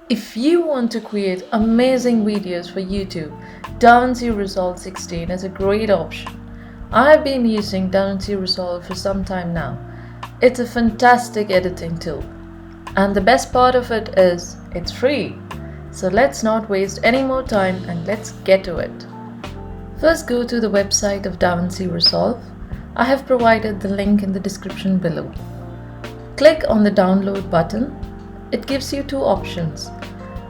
If you want to create amazing videos for YouTube, DaVinci Resolve 16 is a great option. I've been using DaVinci Resolve for some time now. It's a fantastic editing tool. And the best part of it is, it's free. So let's not waste any more time and let's get to it. First, go to the website of DaVinci Resolve. I have provided the link in the description below. Click on the download button. It gives you two options.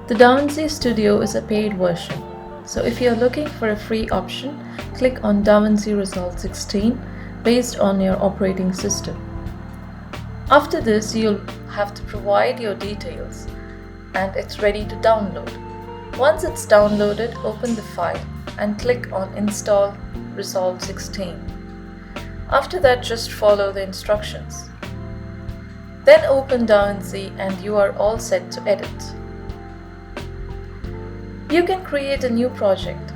The DaVinci Studio is a paid version, so if you are looking for a free option, click on DaVinci Resolve 16 based on your operating system. After this, you'll have to provide your details and it's ready to download. Once it's downloaded, open the file and click on Install Resolve 16. After that, just follow the instructions. Then open DaVinci and you are all set to edit. You can create a new project.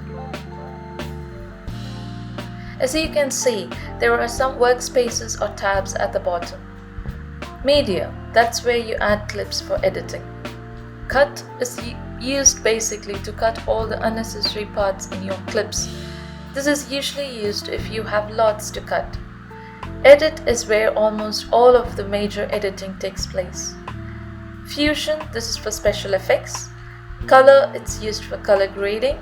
As you can see, there are some workspaces or tabs at the bottom. Media, that's where you add clips for editing. Cut is used basically to cut all the unnecessary parts in your clips. This is usually used if you have lots to cut. Edit is where almost all of the major editing takes place. Fusion, this is for special effects. Color, it's used for color grading.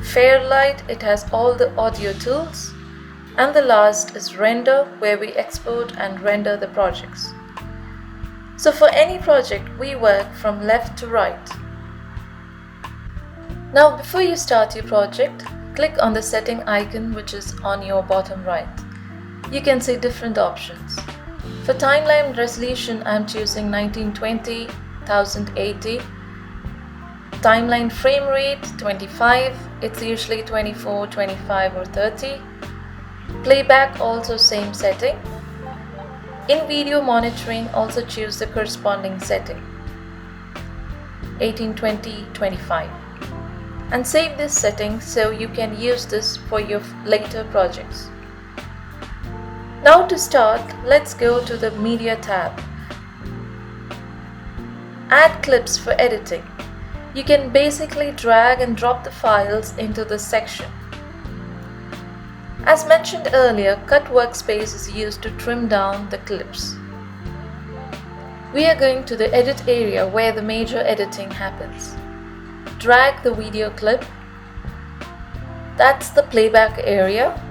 Fairlight, it has all the audio tools. And the last is render, where we export and render the projects. So for any project, we work from left to right. Now before you start your project, click on the setting icon which is on your bottom right. You can see different options. For timeline resolution, I am choosing 1920, 1080. Timeline frame rate 25, it's usually 24, 25 or 30. Playback also same setting. In video monitoring, also choose the corresponding setting 1820, 25 and save this setting so you can use this for your later projects. Now to start, let's go to the Media tab. Add clips for editing. You can basically drag and drop the files into this section. As mentioned earlier, Cut Workspace is used to trim down the clips. We are going to the Edit area where the major editing happens. Drag the video clip. That's the playback area.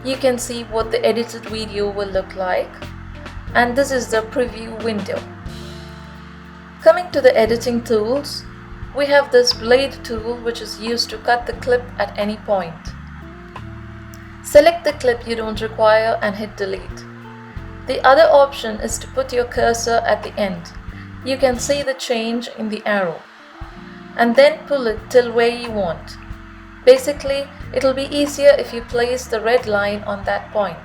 You can see what the edited video will look like. And this is the preview window. Coming to the editing tools, we have this blade tool which is used to cut the clip at any point. Select the clip you don't require and hit delete. The other option is to put your cursor at the end. You can see the change in the arrow and then pull it till where you want. Basically, it'll be easier if you place the red line on that point.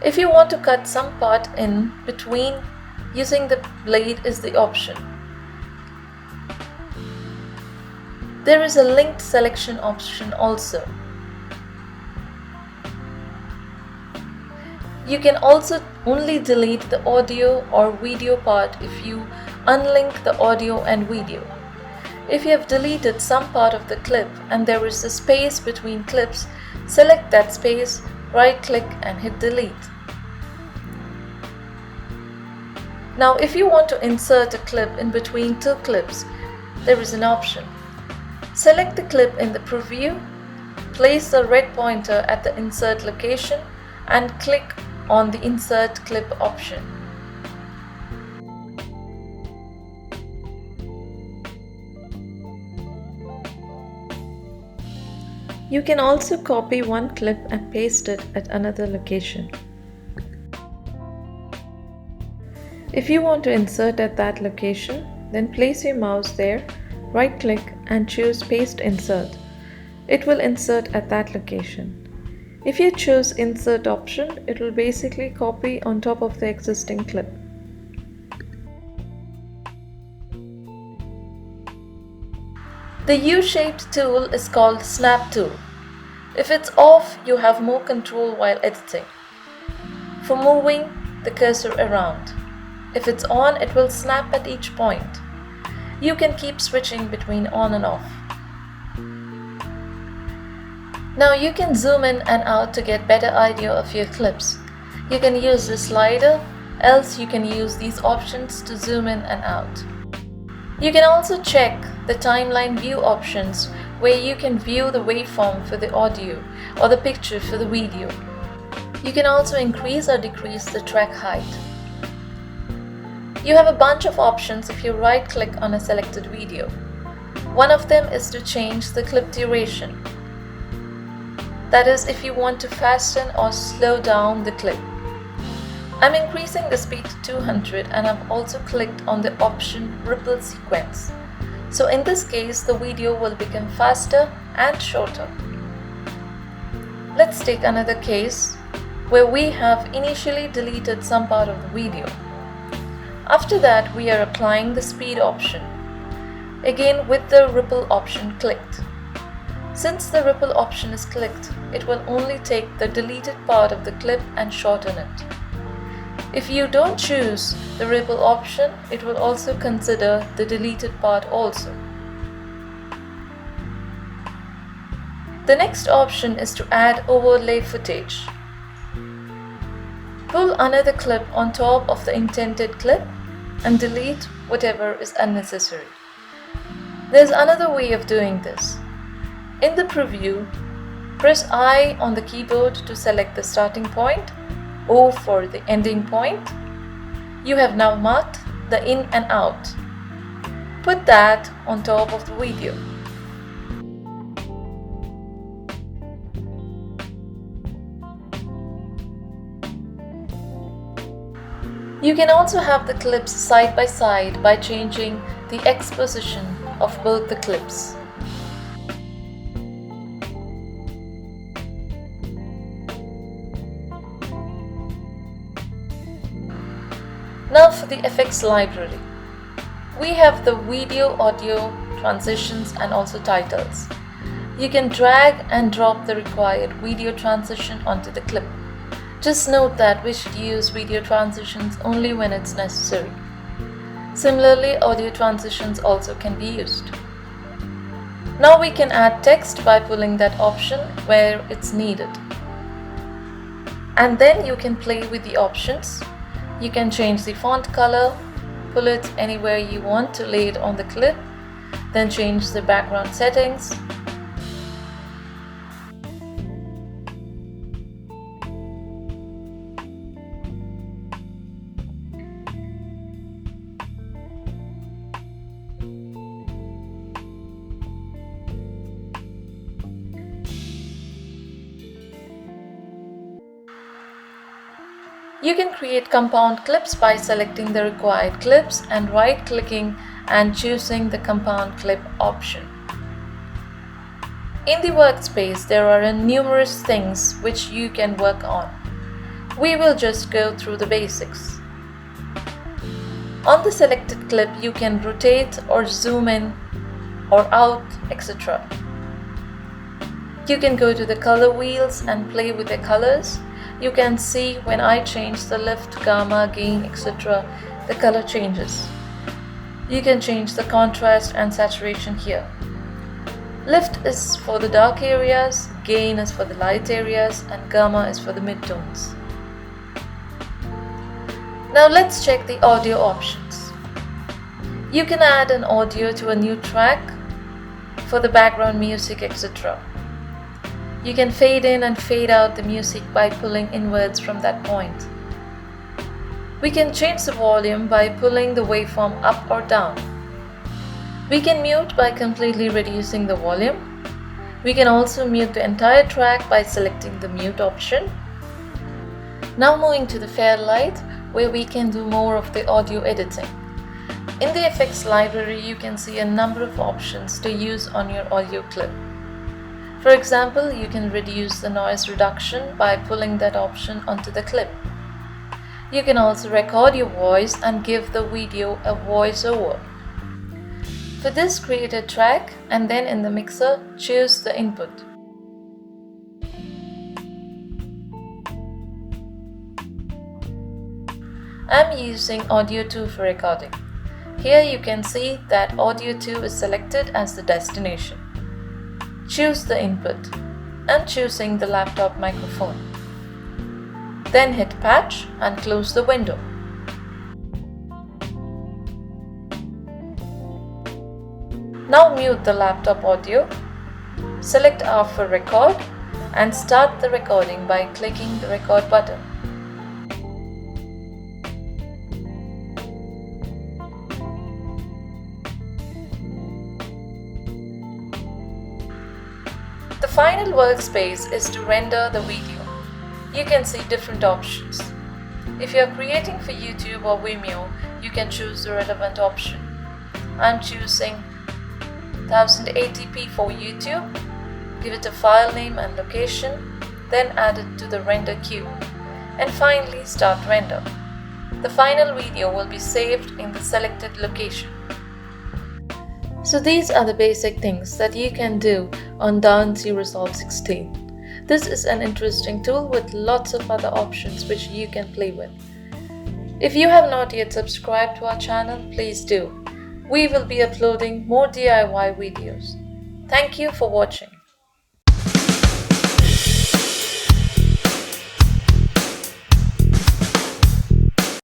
If you want to cut some part in between, using the blade is the option. There is a linked selection option also. You can also only delete the audio or video part if you unlink the audio and video. If you have deleted some part of the clip and there is a space between clips, select that space, right-click and hit delete. Now if you want to insert a clip in between two clips, there is an option. Select the clip in the preview, place the red pointer at the insert location and click on the Insert Clip option. You can also copy one clip and paste it at another location. If you want to insert at that location, then place your mouse there, right-click and choose Paste Insert. It will insert at that location. If you choose Insert option, it will basically copy on top of the existing clip. The U-shaped tool is called Snap tool. If it's off, you have more control while editing. For moving the cursor around. If it's on, it will snap at each point. You can keep switching between on and off. Now you can zoom in and out to get better idea of your clips. You can use the slider, else you can use these options to zoom in and out. You can also check the timeline view options where you can view the waveform for the audio or the picture for the video. You can also increase or decrease the track height. You have a bunch of options if you right-click on a selected video. One of them is to change the clip duration. That is, if you want to fasten or slow down the clip. I'm increasing the speed to 200 and I've also clicked on the option Ripple Sequence. So in this case, the video will become faster and shorter. Let's take another case where we have initially deleted some part of the video. After that, we are applying the speed option, again with the ripple option clicked. Since the ripple option is clicked, it will only take the deleted part of the clip and shorten it. If you don't choose the ripple option, it will also consider the deleted part also. The next option is to add overlay footage. Pull another clip on top of the intended clip and delete whatever is unnecessary. There's another way of doing this. In the preview, press I on the keyboard to select the starting point, O for the ending point. You have now marked the in and out. Put that on top of the video. You can also have the clips side by side by changing the X position of both the clips. Now for the effects library. We have the video, audio, transitions and also titles. You can drag and drop the required video transition onto the clip. Just note that we should use video transitions only when it's necessary. Similarly, audio transitions also can be used. Now we can add text by pulling that option where it's needed. And then you can play with the options. You can change the font color, pull it anywhere you want to lay it on the clip, then change the background settings. You can create compound clips by selecting the required clips and right-clicking and choosing the compound clip option. In the workspace, there are numerous things which you can work on. We will just go through the basics. On the selected clip, you can rotate or zoom in or out, etc. You can go to the color wheels and play with the colors. You can see when I change the lift, gamma, gain, etc., the color changes. You can change the contrast and saturation here. Lift is for the dark areas, gain is for the light areas, and gamma is for the midtones. Now let's check the audio options. You can add an audio to a new track for the background music, etc. You can fade in and fade out the music by pulling inwards from that point. We can change the volume by pulling the waveform up or down. We can mute by completely reducing the volume. We can also mute the entire track by selecting the mute option. Now moving to the Fairlight, where we can do more of the audio editing. In the effects library, you can see a number of options to use on your audio clip. For example, you can reduce the noise reduction by pulling that option onto the clip. You can also record your voice and give the video a voiceover. For this, create a track and then in the mixer, choose the input. I'm using Audio 2 for recording. Here you can see that Audio 2 is selected as the destination. Choose the input and choosing the laptop microphone. Then hit Patch and close the window. Now mute the laptop audio, select R for record and start the recording by clicking the record button. The final workspace is to render the video. You can see different options. If you are creating for YouTube or Vimeo, you can choose the relevant option. I'm choosing 1080p for YouTube. Give it a file name and location, then add it to the render queue, and finally start render. The final video will be saved in the selected location. So these are the basic things that you can do on DaVinci Resolve 16. This is an interesting tool with lots of other options which you can play with. If you have not yet subscribed to our channel, please do. We will be uploading more DIY videos. Thank you for watching.